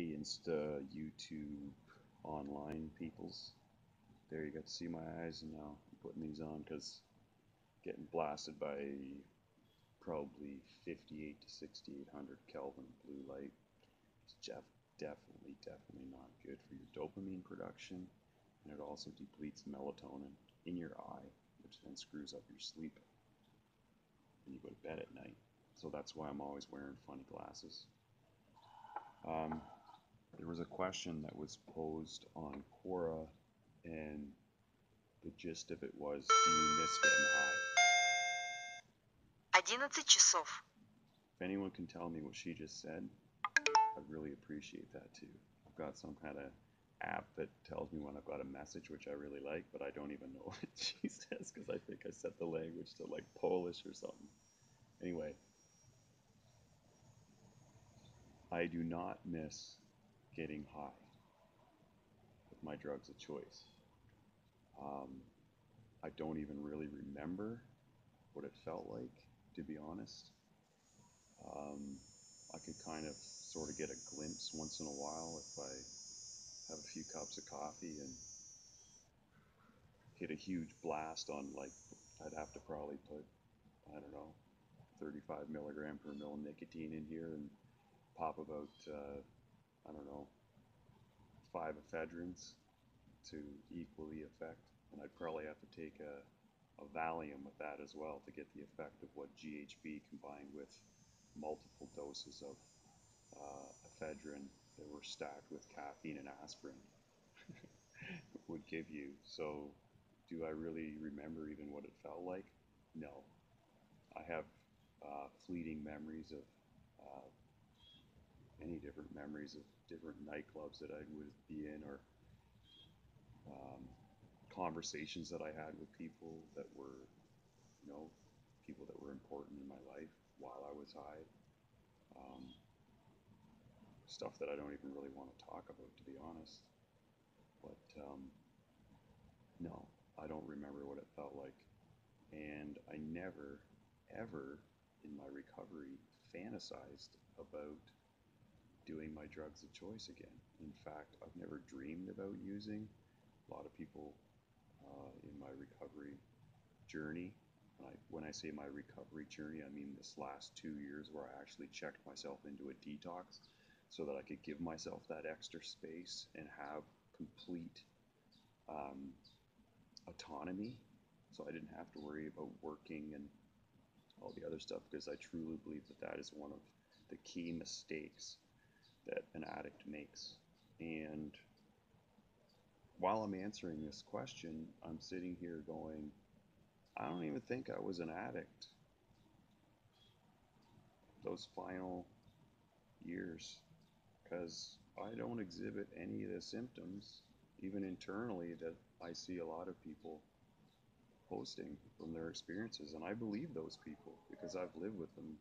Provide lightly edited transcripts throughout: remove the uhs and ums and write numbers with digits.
Hey, Insta, YouTube, online peoples. There, you got to see my eyes, and now I'm putting these on because getting blasted by probably 58 to 6800 Kelvin blue light is definitely not good for your dopamine production, and it also depletes melatonin in your eye, which then screws up your sleep, and you go to bed at night. So that's why I'm always wearing funny glasses. Um, there was a question that was posed on Quora, and the gist of it was, do you miss getting high? 11 часов. If anyone can tell me what she just said, I'd really appreciate that too. I've got some kind of app that tells me when I've got a message, which I really like, but I don't even know what she says because I think I set the language to like Polish or something. Anyway, I do not miss getting high with my drugs of choice. I don't even really remember what it felt like, to be honest. I could kind of sort of get a glimpse once in a while if I have a few cups of coffee and hit a huge blast on, like, I'd have to probably put, I don't know, 35 milligram per mil nicotine in here and pop about, I don't know, 5 ephedrins to equal the effect. And I'd probably have to take a Valium with that as well to get the effect of what GHB combined with multiple doses of ephedrine that were stacked with caffeine and aspirin would give you. So, do I really remember even what it felt like? No. I have fleeting memories of many different memories of different nightclubs that I would be in, or um, conversations that I had with people that were, people that were important in my life while I was high. Um, Stuff that I don't even really want to talk about, to be honest. But no, I don't remember what it felt like. And I never, ever in my recovery fantasized about doing my drugs of choice again. In fact, I've never dreamed about using. A lot of people in my recovery journey, when I say my recovery journey, I mean this last 2 years where I actually checked myself into a detox so that I could give myself that extra space and have complete um, autonomy, so I didn't have to worry about working and all the other stuff, because I truly believe that that is one of the key mistakes that an addict makes. And while I'm answering this question, I'm sitting here going, I don't even think I was an addict those final years, because I don't exhibit any of the symptoms, even internally, that I see a lot of people posting from their experiences. And I believe those people because I've lived with them.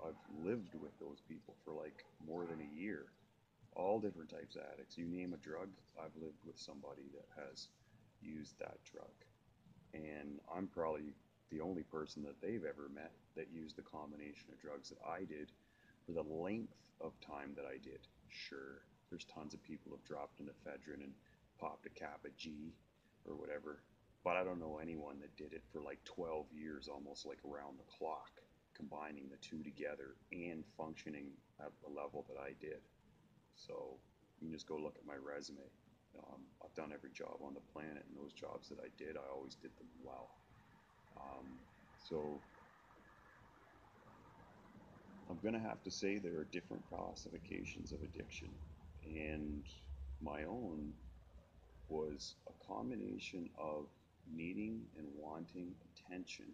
I've lived with those people for like more than a year. All different types of addicts. You name a drug, I've lived with somebody that has used that drug. And I'm probably the only person that they've ever met that used the combination of drugs that I did for the length of time that I did. Sure, there's tons of people who have dropped an ephedrine and popped a Kappa G or whatever, but I don't know anyone that did it for like 12 years, almost like around the clock, combining the two together and functioning at the level that I did. So you can just go look at my resume. I've done every job on the planet, and those jobs that I did, I always did them well. So I'm going to have to say there are different classifications of addiction, and my own was a combination of needing and wanting attention.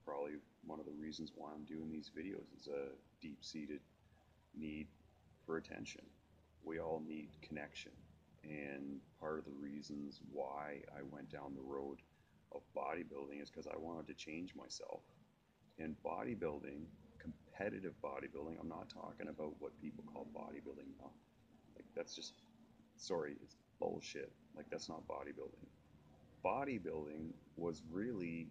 Probably one of the reasons why I'm doing these videos is a deep-seated need for attention. We all need connection. And part of the reasons why I went down the road of bodybuilding is because I wanted to change myself. And bodybuilding, competitive bodybuilding, I'm not talking about what people call bodybuilding now. Like, that's just, sorry, it's bullshit. Like, that's not bodybuilding. Bodybuilding was really,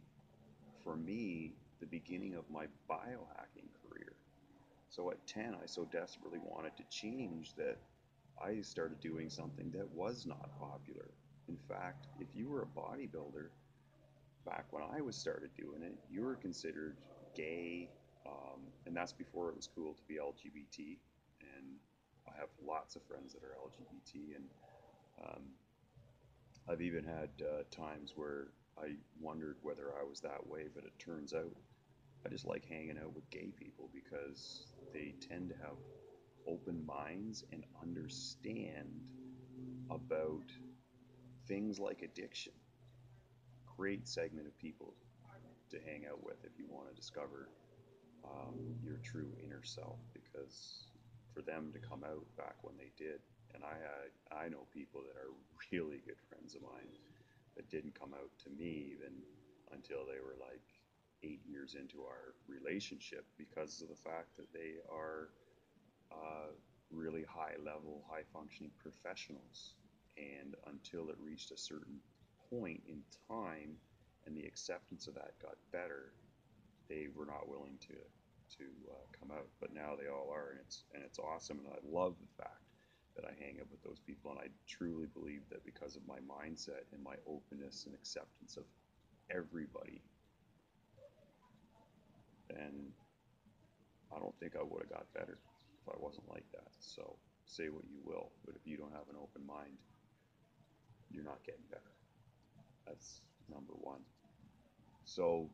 for me, the beginning of my biohacking career. So at 10, I so desperately wanted to change that I started doing something that was not popular. In fact, if you were a bodybuilder back when I was started doing it, you were considered gay, and that's before it was cool to be LGBT. And I have lots of friends that are LGBT, and um, I've even had times where I wondered whether I was that way, but it turns out I just like hanging out with gay people because they tend to have open minds and understand about things like addiction. Great segment of people to hang out with if you want to discover your true inner self, because for them to come out back when they did, and I know people that are really good friends of mine that didn't come out to me even until they were like 8 years into our relationship, because of the fact that they are really high level, high functioning professionals. And until it reached a certain point in time and the acceptance of that got better, they were not willing to come out. But now they all are, and it's awesome. And I love the fact that I hang out with those people, and I truly believe that because of my mindset and my openness and acceptance of everybody, then I don't think I would have got better if I wasn't like that. So say what you will, but if you don't have an open mind, you're not getting better. That's number one. So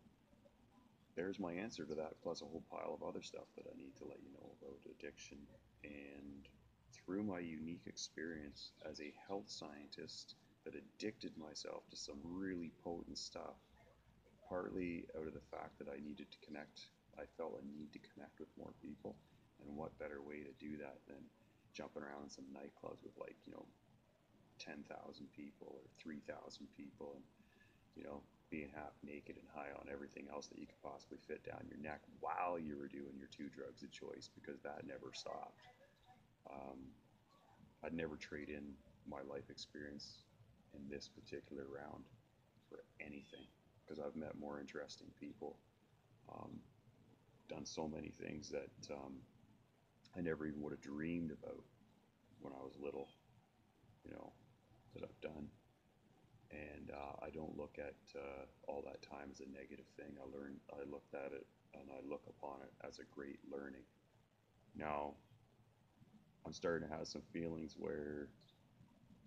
there's my answer to that, plus a whole pile of other stuff that I need to let you know about addiction. And through my unique experience as a health scientist that addicted myself to some really potent stuff, partly out of the fact that I needed to connect, I felt a need to connect with more people. And what better way to do that than jumping around in some nightclubs with, like, 10,000 people or 3,000 people, and being half naked and high on everything else that you could possibly fit down your neck while you were doing your two drugs of choice, because that never stopped. I'd never trade in my life experience in this particular round for anything, because I've met more interesting people, done so many things that I never even would have dreamed about when I was little, that I've done. And I don't look at all that time as a negative thing. I looked at it, and I look upon it as a great learning. Now, I'm starting to have some feelings where,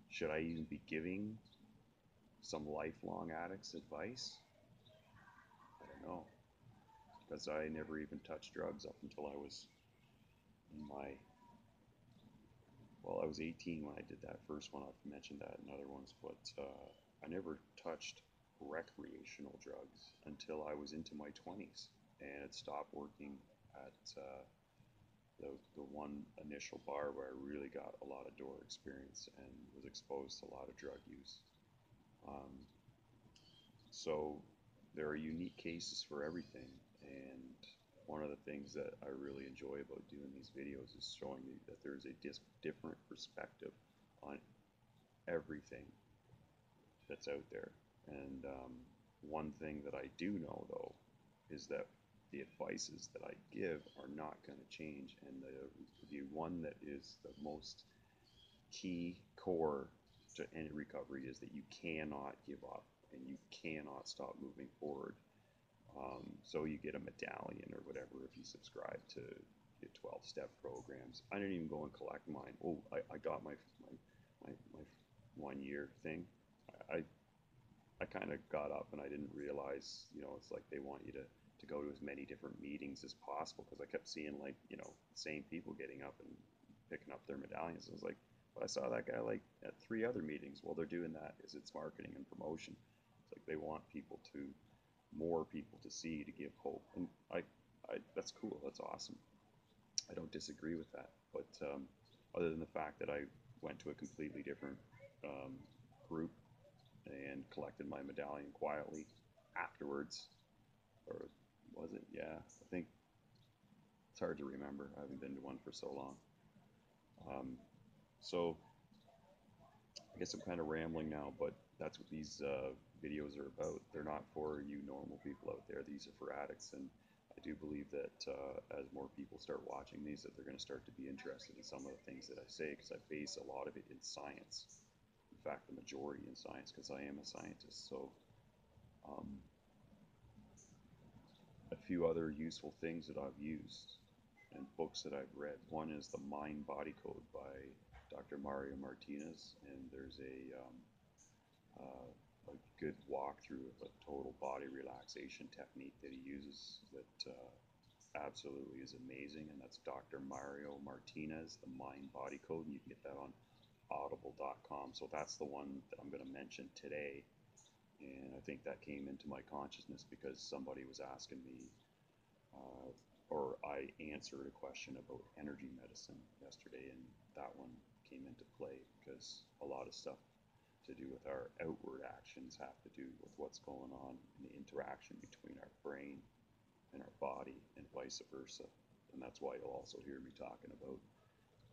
should I even be giving some lifelong addicts advice? I don't know, because I never even touched drugs up until I was in my, well, I was 18 when I did that first one. I've mentioned that in other ones, but I never touched recreational drugs until I was into my 20s, and it stopped working at the one initial bar where I really got a lot of door experience and was exposed to a lot of drug use. Um, so there are unique cases for everything, and one of the things that I really enjoy about doing these videos is showing you that there's a different perspective on everything that's out there. And one thing that I do know, though, is that the advices that I give are not going to change. And the one that is the most key core to any recovery is that you cannot give up and you cannot stop moving forward. So you get a medallion or whatever if you subscribe to the 12-step programs. I didn't even go and collect mine. Oh, I got my 1 year thing. I kind of got up and I didn't realize, it's like they want you to go to as many different meetings as possible, because I kept seeing, like, the same people getting up and picking up their medallions. I was like, but I saw that guy like at 3 other meetings. Well, they're doing that is it's marketing and promotion. It's like they want more people to see, to give hope. And that's cool. That's awesome. I don't disagree with that. But other than the fact that I went to a completely different group and collected my medallion quietly afterwards, or was it? Yeah, I think it's hard to remember. I haven't been to one for so long. So I guess I'm kind of rambling now, but that's what these videos are about. They're not for you normal people out there. These are for addicts, and I do believe that as more people start watching these, that they're going to start to be interested in some of the things that I say, because I base a lot of it in science. In fact, the majority in science, because I am a scientist. So um, a few other useful things that I've used and books that I've read. One is The Mind Body Code by Dr. Mario Martinez, and there's a good walkthrough of a total body relaxation technique that he uses that absolutely is amazing, and that's Dr. Mario Martinez, The Mind Body Code, and you can get that on audible.com. So that's the one that I'm going to mention today, and I think that came into my consciousness because somebody was asking me, or I answered a question about energy medicine yesterday, and that one came into play because a lot of stuff to do with our outward actions have to do with what's going on in the interaction between our brain and our body and vice versa. And that's why you'll also hear me talking about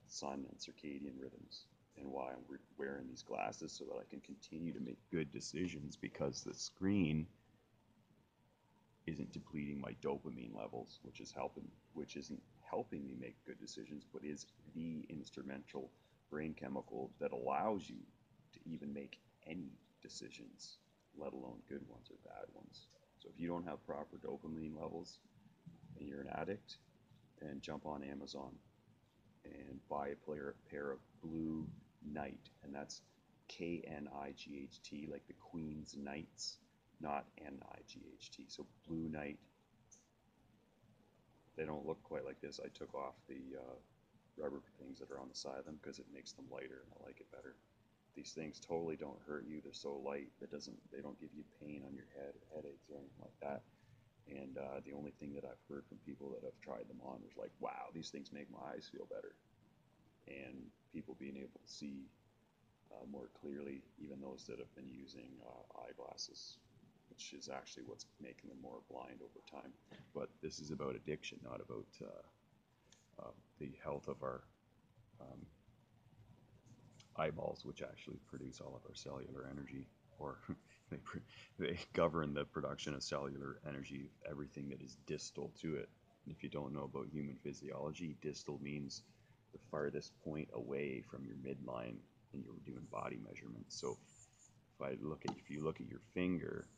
sun and circadian rhythms and why I'm wearing these glasses, so that I can continue to make good decisions, because the screen isn't depleting my dopamine levels, which isn't helping me make good decisions, but is the instrumental brain chemical that allows you to even make any decisions, let alone good ones or bad ones. So if you don't have proper dopamine levels and you're an addict, then jump on Amazon and buy a pair of Blue Knight, and that's Knight, like the Queen's Knights, not Night. So Blue Knight. They don't look quite like this. I took off the rubber things that are on the side of them because it makes them lighter, and I like it better. These things totally don't hurt you. They're so light that they don't give you pain on your head or headaches or anything like that. And the only thing that I've heard from people that have tried them on was like, wow, these things make my eyes feel better. And people being able to see more clearly, even those that have been using eyeglasses, which is actually what's making them more blind over time. But this is about addiction, not about the health of our eyeballs, which actually produce all of our cellular energy, or they govern the production of cellular energy, everything that is distal to it. And if you don't know about human physiology, distal means the farthest point away from your midline, and you're doing body measurements. So if you look at your finger,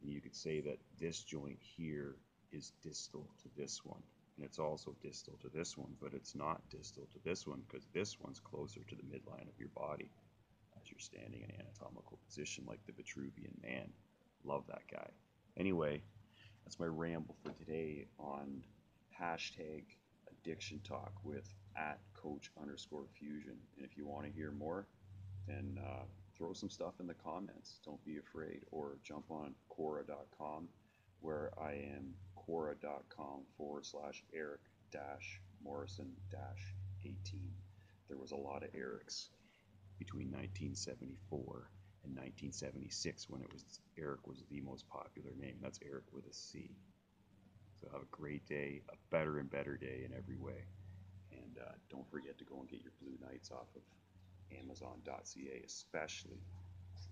you could say that this joint here is distal to this one, and it's also distal to this one, but it's not distal to this one, because this one's closer to the midline of your body as you're standing in an anatomical position, like the Vitruvian Man. Love that guy. Anyway, that's my ramble for today on hashtag addiction talk with @coach_fusion. And if you want to hear more, then throw some stuff in the comments. Don't be afraid, or jump on Quora.com, where I am Quora.com/Eric-Morrison-18. There was a lot of Erics between 1974 and 1976 when Eric was the most popular name. That's Eric with a C. So have a great day, a better and better day in every way. And don't forget to go and get your Blue Knights off of Amazon.ca, especially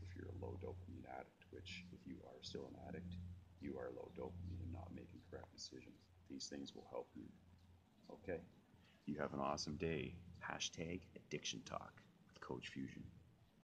if you're a low dopamine addict, which if you are still an addict, you are low dopamine and not making correct decisions. These things will help you. Okay? You have an awesome day. Hashtag addiction talk with Coach Fusion.